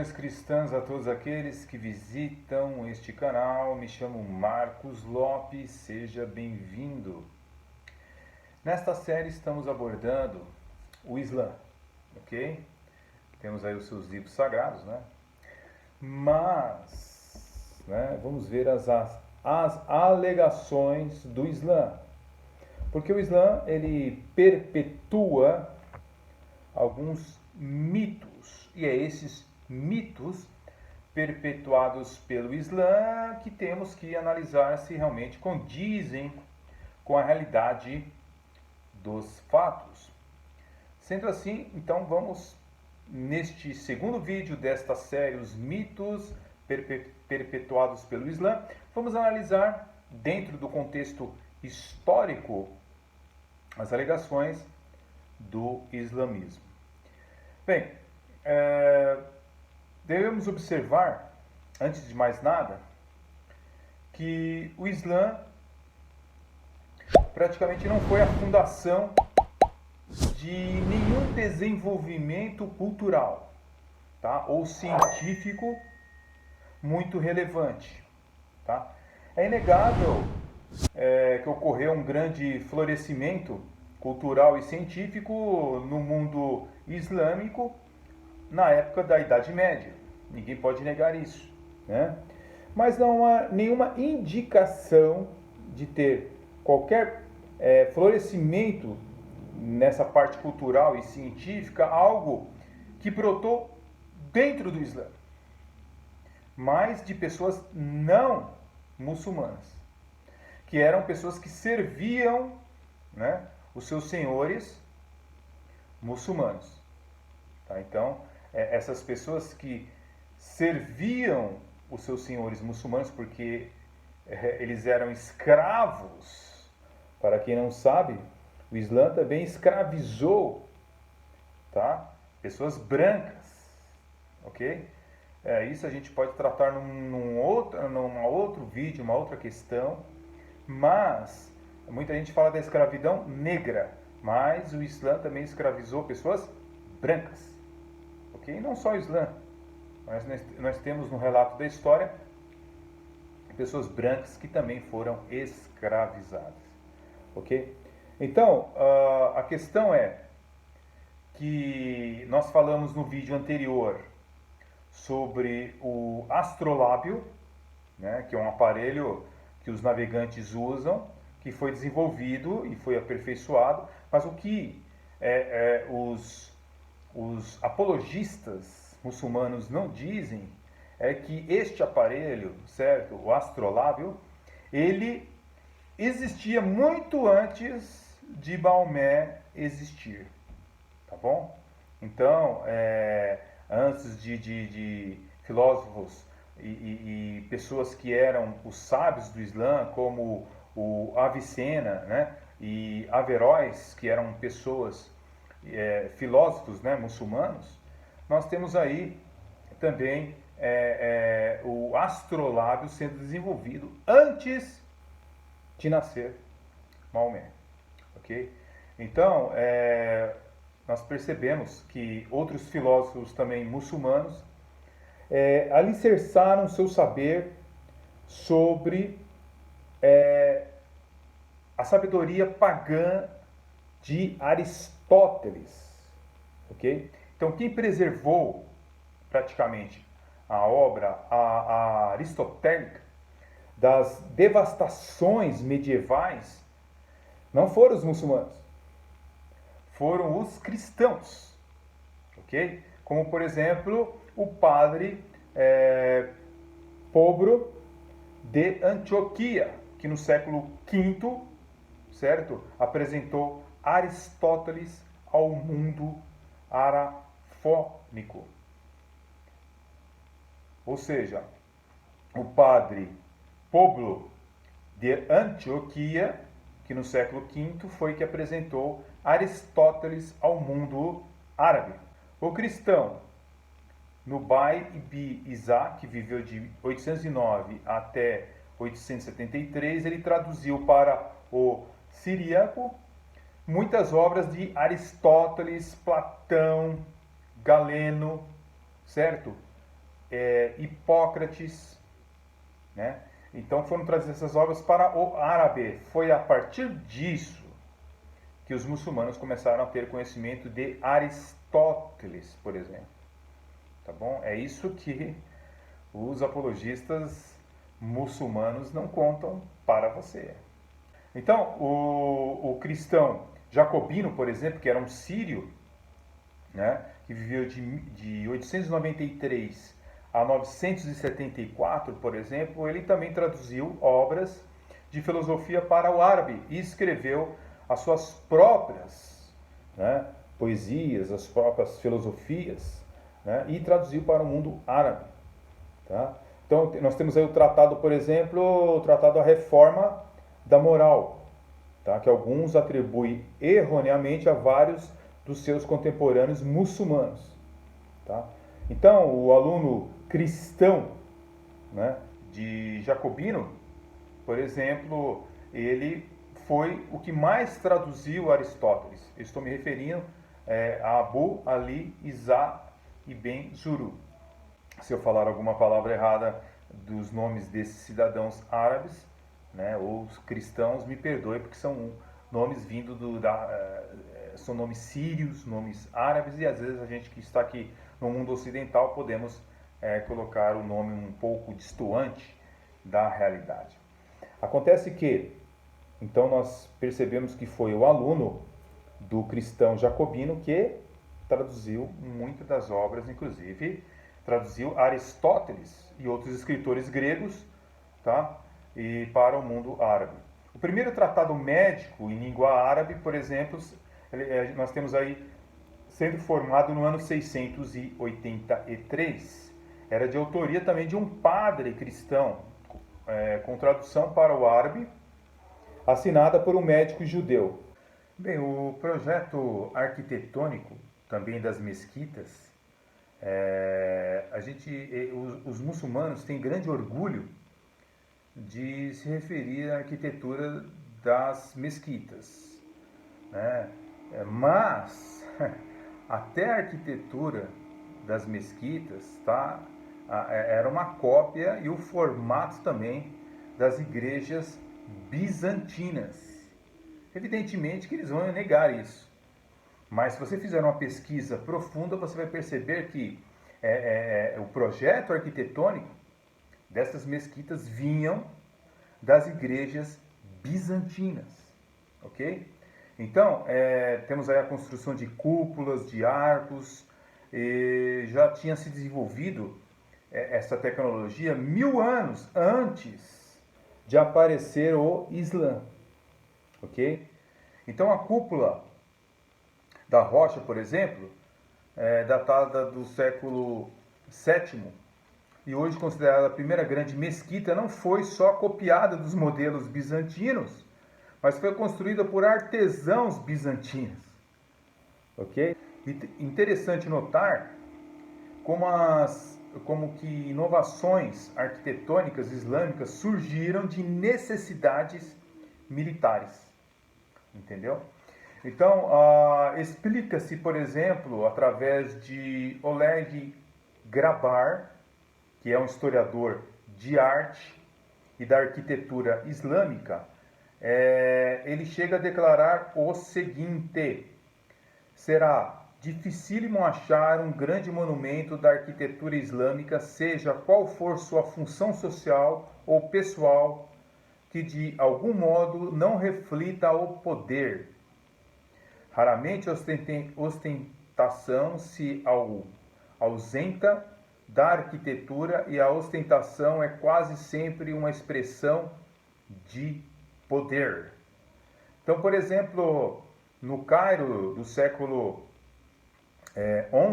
Saudações cristãs a todos aqueles que visitam este canal. Me chamo Marcos Lopes, seja bem-vindo. Nesta série estamos abordando o Islã, ok? Temos aí os seus livros sagrados, né? Mas, vamos ver as alegações do Islã. Porque o Islã, ele perpetua alguns mitos, e é esses mitos perpetuados pelo Islã que temos que analisar se realmente condizem com a realidade dos fatos. Sendo assim, então vamos neste segundo vídeo desta série, os mitos perpetuados pelo Islã, vamos analisar dentro do contexto histórico as alegações do islamismo. Bem, devemos observar, antes de mais nada, que o Islã praticamente não foi a fundação de nenhum desenvolvimento cultural, tá? Ou científico muito relevante. Tá? É inegável que ocorreu um grande florescimento cultural e científico no mundo islâmico na época da Idade Média. Ninguém pode negar isso, né? Mas não há nenhuma indicação de ter qualquer florescimento nessa parte cultural e científica, algo que brotou dentro do Islã, mas de pessoas não muçulmanas, que eram pessoas que serviam, né, os seus senhores muçulmanos. Tá? Então, essas pessoas que serviam os seus senhores muçulmanos, porque eles eram escravos. Para quem não sabe, o Islã também escravizou, tá? Pessoas brancas, ok? Isso a gente pode tratar num outro vídeo, uma outra questão, mas muita gente fala da escravidão negra, mas o Islã também escravizou pessoas brancas, ok? Não só o Islã, mas nós temos no relato da história pessoas brancas que também foram escravizadas, ok? Então, a questão é que nós falamos no vídeo anterior sobre o astrolábio, né, que é um aparelho que os navegantes usam, que foi desenvolvido e foi aperfeiçoado, mas o que os apologistas muçulmanos não dizem é que este aparelho, certo, o astrolábio, ele existia muito antes de Maomé existir, tá bom? Então, antes de filósofos e pessoas que eram os sábios do Islã, como o Avicena, né, e Averroes, que eram pessoas, filósofos, né, muçulmanos, nós temos aí também o astrolábio sendo desenvolvido antes de nascer Maomé, ok? Então, nós percebemos que outros filósofos também muçulmanos alicerçaram seu saber sobre a sabedoria pagã de Aristóteles, ok? Então, quem preservou praticamente a obra aristotélica das devastações medievais não foram os muçulmanos, foram os cristãos, ok? Como, por exemplo, o padre Pobro de Antioquia, que no século V, certo, apresentou Aristóteles ao mundo arafônico. Ou seja, o padre Poblo de Antioquia, que no século V foi que apresentou Aristóteles ao mundo árabe. O cristão Nubai ibn Isa, que viveu de 809 até 873, ele traduziu para o siríaco muitas obras de Aristóteles, Platão, Galeno, certo? Hipócrates, né? Então foram trazidas essas obras para o árabe. Foi a partir disso que os muçulmanos começaram a ter conhecimento de Aristóteles, por exemplo. Tá bom? É isso que os apologistas muçulmanos não contam para você. Então, o cristão jacobino, por exemplo, que era um sírio, né, que viveu de 893 a 974, por exemplo, ele também traduziu obras de filosofia para o árabe e escreveu as suas próprias, né, poesias, as próprias filosofias, né, e traduziu para o mundo árabe. Tá? Então, nós temos aí o tratado, por exemplo, o tratado da Reforma da Moral, tá? Que alguns atribuem erroneamente a vários dos seus contemporâneos muçulmanos. Tá? Então, o aluno cristão, né, de Jacobino, por exemplo, ele foi o que mais traduziu Aristóteles. Eu estou me referindo a Abu Ali Isa ibn Zuru. Se eu falar alguma palavra errada dos nomes desses cidadãos árabes, né, ou os cristãos, me perdoe, porque são nomes vindo são nomes sírios, nomes árabes, e às vezes a gente que está aqui no mundo ocidental podemos colocar o nome um pouco distoante da realidade. Acontece que, então nós percebemos que foi o aluno do cristão jacobino que traduziu muitas das obras, inclusive traduziu Aristóteles e outros escritores gregos, tá? E para o mundo árabe. O primeiro tratado médico em língua árabe, por exemplo, nós temos aí sendo formado no ano 683. Era de autoria também de um padre cristão, com tradução para o árabe, assinada por um médico judeu. Bem, o projeto arquitetônico também das mesquitas, os muçulmanos têm grande orgulho de se referir à arquitetura das mesquitas, né? Mas até a arquitetura das mesquitas, tá, era uma cópia, e o formato também das igrejas bizantinas. Evidentemente que eles vão negar isso. Mas se você fizer uma pesquisa profunda, você vai perceber que o projeto arquitetônico dessas mesquitas vinham das igrejas bizantinas, ok? Então, temos aí a construção de cúpulas, de arcos, e já tinha se desenvolvido essa tecnologia 1000 anos antes de aparecer o Islã, ok? Então, a cúpula da rocha, por exemplo, datada do século VII, e hoje considerada a primeira grande mesquita, não foi só copiada dos modelos bizantinos, mas foi construída por artesãos bizantinos. Ok? Interessante notar como que inovações arquitetônicas islâmicas surgiram de necessidades militares. Entendeu? Então, explica-se, por exemplo, através de Oleg Grabar, que é um historiador de arte e da arquitetura islâmica, ele chega a declarar o seguinte: será dificílimo achar um grande monumento da arquitetura islâmica, seja qual for sua função social ou pessoal, que de algum modo não reflita o poder. Raramente a ostentação se ausenta da arquitetura, e a ostentação é quase sempre uma expressão de poder. Então, por exemplo, no Cairo do século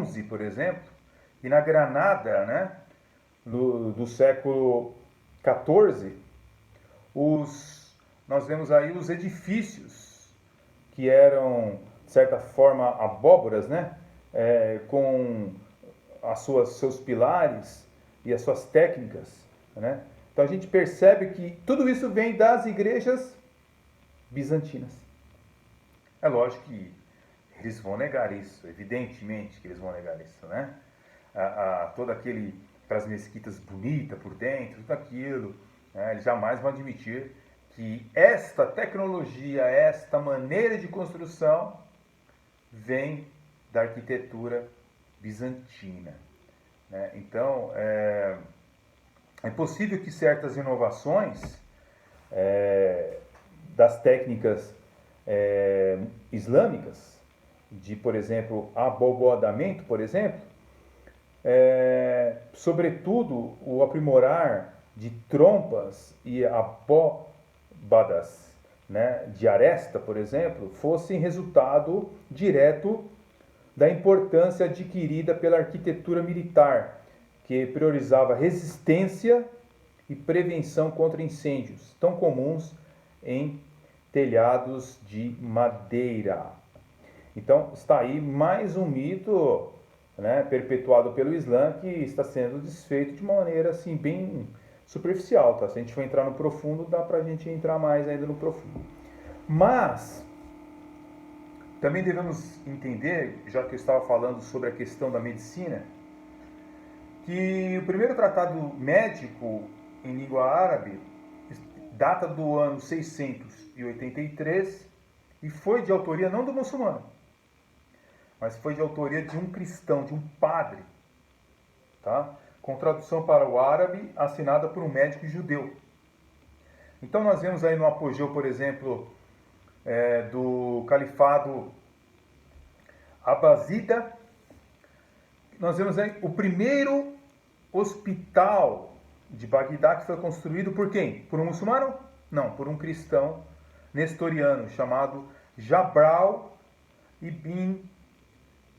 XI, por exemplo, e na Granada, né, do século XIV, nós vemos aí os edifícios que eram, de certa forma, abóboras, né, com seus pilares e as suas técnicas, né? Então a gente percebe que tudo isso vem das igrejas bizantinas. É lógico que eles vão negar isso, evidentemente que eles vão negar isso, né? Toda aquela para as mesquitas bonita por dentro, tudo aquilo. Né? Eles jamais vão admitir que esta tecnologia, esta maneira de construção vem da arquitetura bizantina. Né? Então, é possível que certas inovações das técnicas islâmicas, de, por exemplo, abogodamento, por exemplo, sobretudo o aprimorar de trompas e abóbadas, né, de aresta, por exemplo, fossem resultado direto da importância adquirida pela arquitetura militar, que priorizava resistência e prevenção contra incêndios, tão comuns em telhados de madeira. Então, está aí mais um mito, né, perpetuado pelo Islã, que está sendo desfeito de uma maneira assim, bem superficial. Tá? Se a gente for entrar no profundo, dá para a gente entrar mais ainda no profundo. Mas, também devemos entender, já que eu estava falando sobre a questão da medicina, que o primeiro tratado médico em língua árabe data do ano 683 e foi de autoria não do muçulmano, mas foi de autoria de um cristão, de um padre, tá? Com tradução para o árabe assinada por um médico judeu. Então nós vemos aí no apogeu, por exemplo, do califado Abazida, nós vemos aí o primeiro hospital de Bagdá que foi construído por quem? Por um muçulmano? Não, por um cristão nestoriano chamado Jabral ibn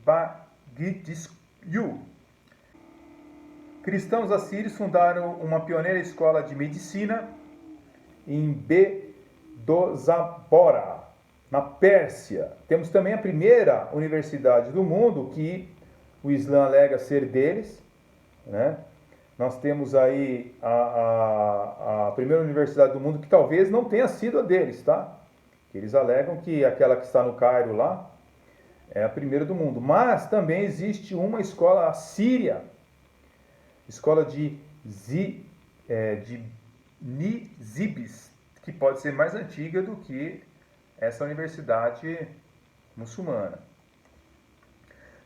Bagdisyu. Cristãos assírios fundaram uma pioneira escola de medicina em Bedozabora, na Pérsia. Temos também a primeira universidade do mundo que o Islã alega ser deles, né? Nós temos aí a primeira universidade do mundo que talvez não tenha sido a deles, tá? Eles alegam que aquela que está no Cairo lá é a primeira do mundo. Mas também existe uma escola assíria, escola de Nizibis, que pode ser mais antiga do que essa universidade muçulmana.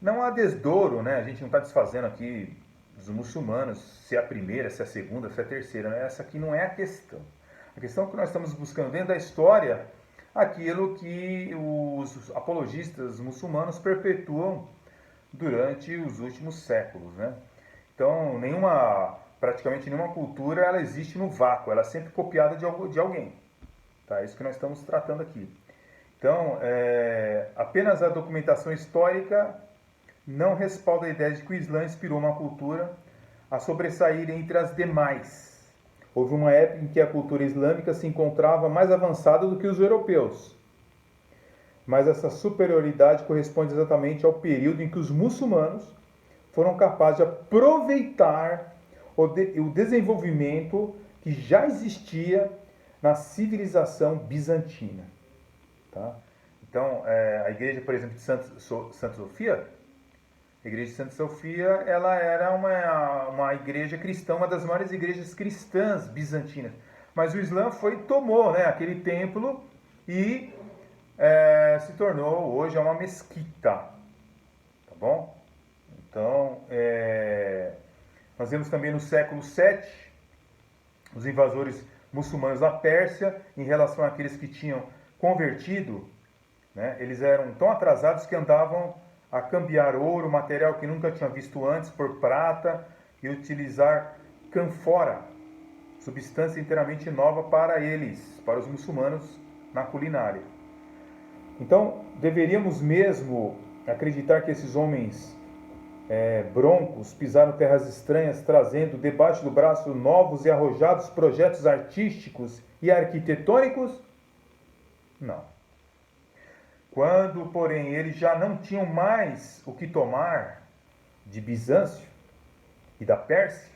Não há desdouro, né? A gente não está desfazendo aqui dos muçulmanos, se é a primeira, se é a segunda, se é a terceira. Né? Essa aqui não é a questão. A questão é que nós estamos buscando dentro da história aquilo que os apologistas muçulmanos perpetuam durante os últimos séculos. Né? Então, praticamente nenhuma cultura ela existe no vácuo, ela é sempre copiada de alguém. Tá? É isso que nós estamos tratando aqui. Então, apenas a documentação histórica não respalda a ideia de que o Islã inspirou uma cultura a sobressair entre as demais. Houve uma época em que a cultura islâmica se encontrava mais avançada do que os europeus. Mas essa superioridade corresponde exatamente ao período em que os muçulmanos foram capazes de aproveitar o desenvolvimento que já existia na civilização bizantina. Tá? Então, a igreja, por exemplo, de Santa Sofia, a igreja de Santa Sofia, ela era uma igreja cristã, uma das maiores igrejas cristãs bizantinas. Mas o Islã tomou, né, aquele templo e se tornou, hoje, uma mesquita. Tá bom? Então, nós vemos também no século VII, os invasores muçulmanos da Pérsia, em relação àqueles que tinham convertido, né, eles eram tão atrasados que andavam a cambiar ouro, material que nunca tinham visto antes, por prata, e utilizar canfora, substância inteiramente nova para eles, para os muçulmanos, na culinária. Então, deveríamos mesmo acreditar que esses homens broncos pisaram terras estranhas, trazendo debaixo do braço novos e arrojados projetos artísticos e arquitetônicos? Não. Quando, porém, eles já não tinham mais o que tomar de Bizâncio e da Pérsia,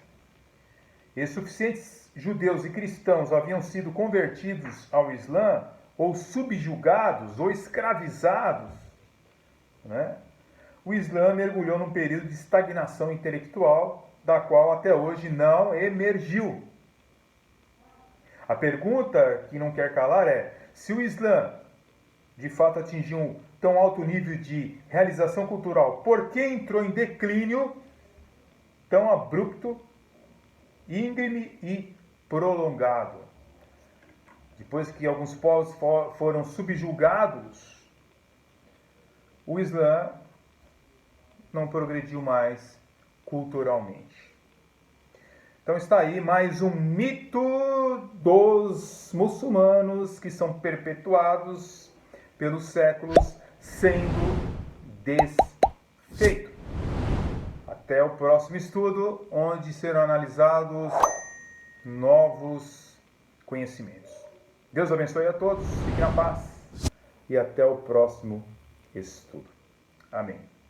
e suficientes judeus e cristãos haviam sido convertidos ao Islã, ou subjugados, ou escravizados, né? O Islã mergulhou num período de estagnação intelectual da qual até hoje não emergiu. A pergunta que não quer calar é: se o Islã de fato atingiu um tão alto nível de realização cultural, por que entrou em declínio tão abrupto, íngreme e prolongado? Depois que alguns povos foram subjugados, o Islã não progrediu mais culturalmente. Então está aí mais um mito dos muçulmanos que são perpetuados pelos séculos sendo desfeito. Até o próximo estudo, onde serão analisados novos conhecimentos. Deus abençoe a todos, fiquem na paz e até o próximo estudo. Amém.